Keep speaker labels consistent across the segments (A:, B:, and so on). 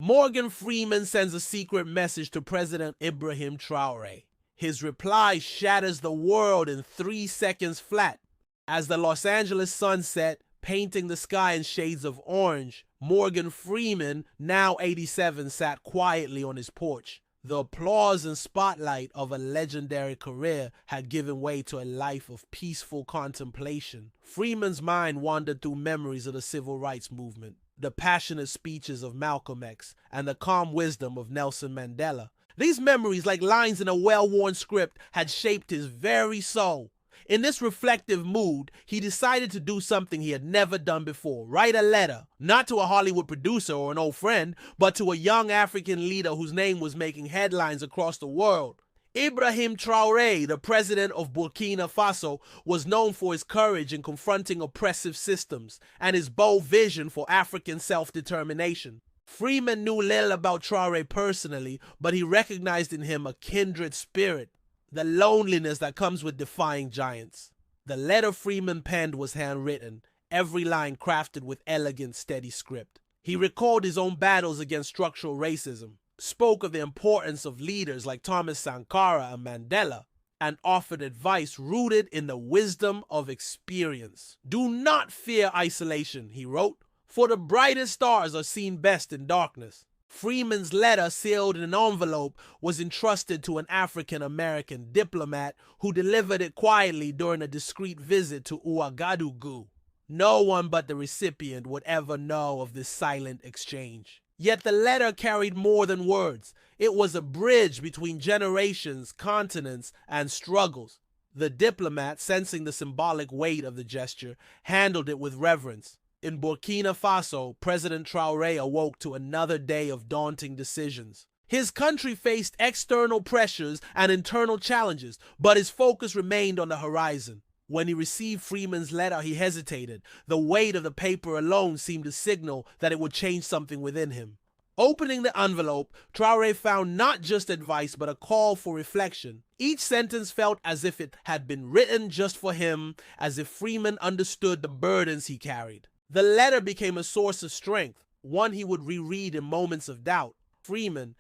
A: Morgan Freeman sends a secret message to President Ibrahim Traoré. His reply shatters the world in 3 seconds flat. As the Los Angeles sun set, painting the sky in shades of orange, Morgan Freeman, now 87, sat quietly on his porch. The applause and spotlight of a legendary career had given way to a life of peaceful contemplation. Freeman's mind wandered through memories of the civil rights movement, the passionate speeches of Malcolm X, and the calm wisdom of Nelson Mandela. These memories, like lines in a well-worn script, had shaped his very soul. In this reflective mood, he decided to do something he had never done before: write a letter, not to a Hollywood producer or an old friend, but to a young African leader whose name was making headlines across the world. Ibrahim Traoré, the president of Burkina Faso, was known for his courage in confronting oppressive systems and his bold vision for African self-determination. Freeman knew little about Traoré personally, but he recognized in him a kindred spirit, the loneliness that comes with defying giants. The letter Freeman penned was handwritten, every line crafted with elegant, steady script. He recalled his own battles against structural racism, spoke of the importance of leaders like Thomas Sankara and Mandela, and offered advice rooted in the wisdom of experience. "Do not fear isolation," he wrote, "for the brightest stars are seen best in darkness." Freeman's letter, sealed in an envelope, was entrusted to an African-American diplomat who delivered it quietly during a discreet visit to Ouagadougou. No one but the recipient would ever know of this silent exchange. Yet the letter carried more than words. It was a bridge between generations, continents, and struggles. The diplomat, sensing the symbolic weight of the gesture, handled it with reverence. In Burkina Faso, President Traoré awoke to another day of daunting decisions. His country faced external pressures and internal challenges, but his focus remained on the horizon. When he received Freeman's letter, he hesitated. The weight of the paper alone seemed to signal that it would change something within him. Opening the envelope, Traoré found not just advice, but a call for reflection. Each sentence felt as if it had been written just for him, as if Freeman understood the burdens he carried. The letter became a source of strength, one he would reread in moments of doubt. Freeman's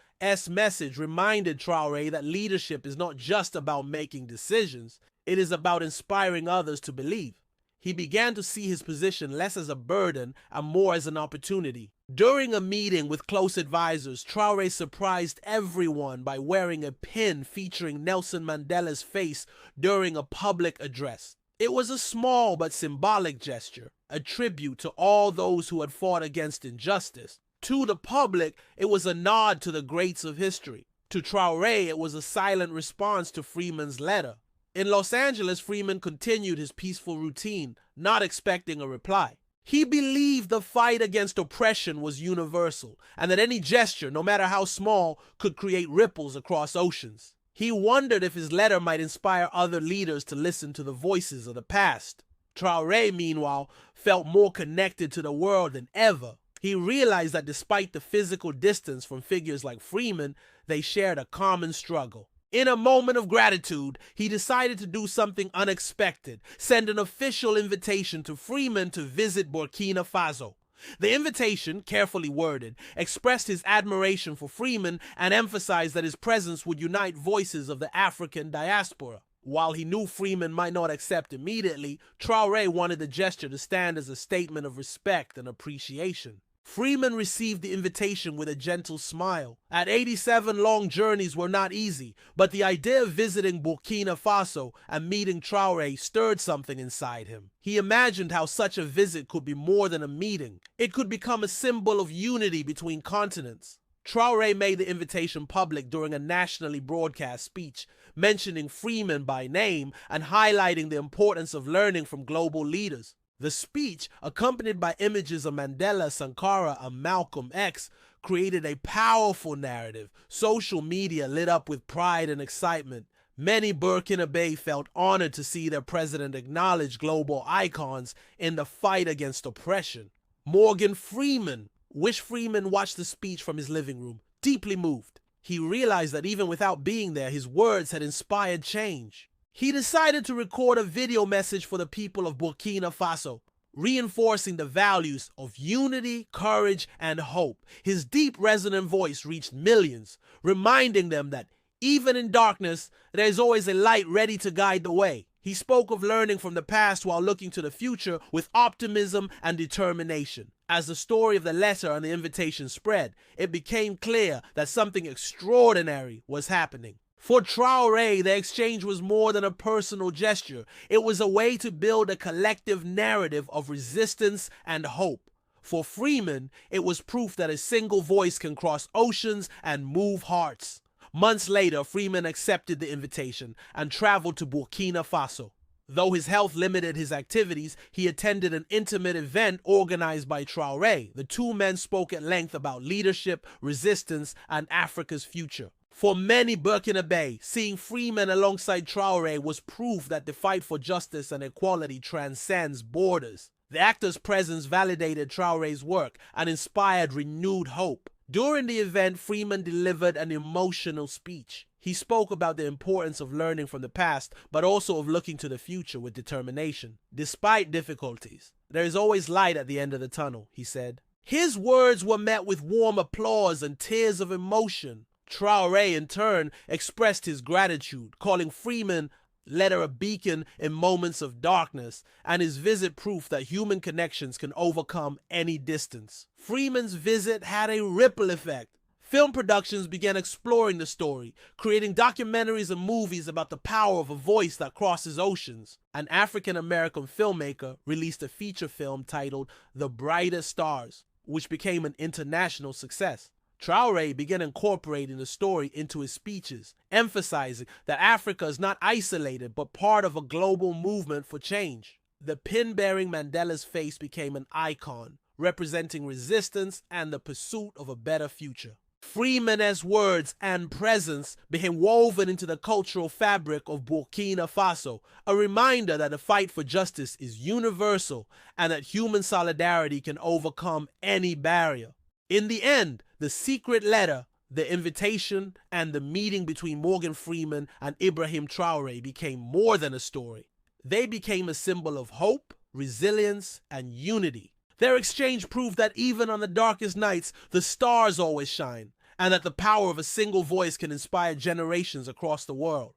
A: message reminded Traoré that leadership is not just about making decisions, it is about inspiring others to believe. He began to see his position less as a burden and more as an opportunity. During a meeting with close advisors, Traoré surprised everyone by wearing a pin featuring Nelson Mandela's face during a public address. It was a small but symbolic gesture, a tribute to all those who had fought against injustice. To the public, it was a nod to the greats of history. To Traoré, it was a silent response to Freeman's letter. In Los Angeles, Freeman continued his peaceful routine, not expecting a reply. He believed the fight against oppression was universal, and that any gesture, no matter how small, could create ripples across oceans. He wondered if his letter might inspire other leaders to listen to the voices of the past. Traoré, meanwhile, felt more connected to the world than ever. He realized that despite the physical distance from figures like Freeman, they shared a common struggle. In a moment of gratitude, he decided to do something unexpected: send an official invitation to Freeman to visit Burkina Faso. The invitation, carefully worded, expressed his admiration for Freeman and emphasized that his presence would unite voices of the African diaspora. While he knew Freeman might not accept immediately, Traoré wanted the gesture to stand as a statement of respect and appreciation. Freeman received the invitation with a gentle smile. At 87, long journeys were not easy, but the idea of visiting Burkina Faso and meeting Traoré stirred something inside him. He imagined how such a visit could be more than a meeting. It could become a symbol of unity between continents. Traoré made the invitation public during a nationally broadcast speech, mentioning Freeman by name and highlighting the importance of learning from global leaders. The speech, accompanied by images of Mandela, Sankara, and Malcolm X, created a powerful narrative. Social media lit up with pride and excitement. Many Burkinabe felt honored to see their president acknowledge global icons in the fight against oppression. Morgan Freeman wished Freeman watched the speech from his living room, deeply moved. He realized that even without being there, his words had inspired change. He decided to record a video message for the people of Burkina Faso. reinforcing the values of unity, courage, and hope. His deep, resonant voice reached millions, reminding them that even in darkness, there is always a light ready to guide the way. He spoke of learning from the past while looking to the future with optimism and determination. As the story of the letter and the invitation spread, it became clear that something extraordinary was happening. For Traoré, the exchange was more than a personal gesture. It was a way to build a collective narrative of resistance and hope. For Freeman, it was proof that a single voice can cross oceans and move hearts. Months later, Freeman accepted the invitation and traveled to Burkina Faso. Though his health limited his activities, he attended an intimate event organized by Traoré. The two men spoke at length about leadership, resistance, and Africa's future. For many Burkinabe, seeing Freeman alongside Traoré was proof that the fight for justice and equality transcends borders. The actor's presence validated Traoré's work and inspired renewed hope. During the event, Freeman delivered an emotional speech. He spoke about the importance of learning from the past, but also of looking to the future with determination. Despite difficulties, there is always light at the end of the tunnel, he said. His words were met with warm applause and tears of emotion. Traoré, in turn, expressed his gratitude, calling Freeman a beacon in moments of darkness, and his visit proof that human connections can overcome any distance. Freeman's visit had a ripple effect. Film productions began exploring the story, creating documentaries and movies about the power of a voice that crosses oceans. An African-American filmmaker released a feature film titled The Brightest Stars, which became an international success. Traoré began incorporating the story into his speeches, emphasizing that Africa is not isolated but part of a global movement for change. The pin bearing Mandela's face became an icon, representing resistance and the pursuit of a better future. Freeman's words and presence became woven into the cultural fabric of Burkina Faso, a reminder that the fight for justice is universal and that human solidarity can overcome any barrier. In the end, the secret letter, the invitation, and the meeting between Morgan Freeman and Ibrahim Traoré became more than a story. They became a symbol of hope, resilience, and unity. Their exchange proved that even on the darkest nights, the stars always shine, and that the power of a single voice can inspire generations across the world.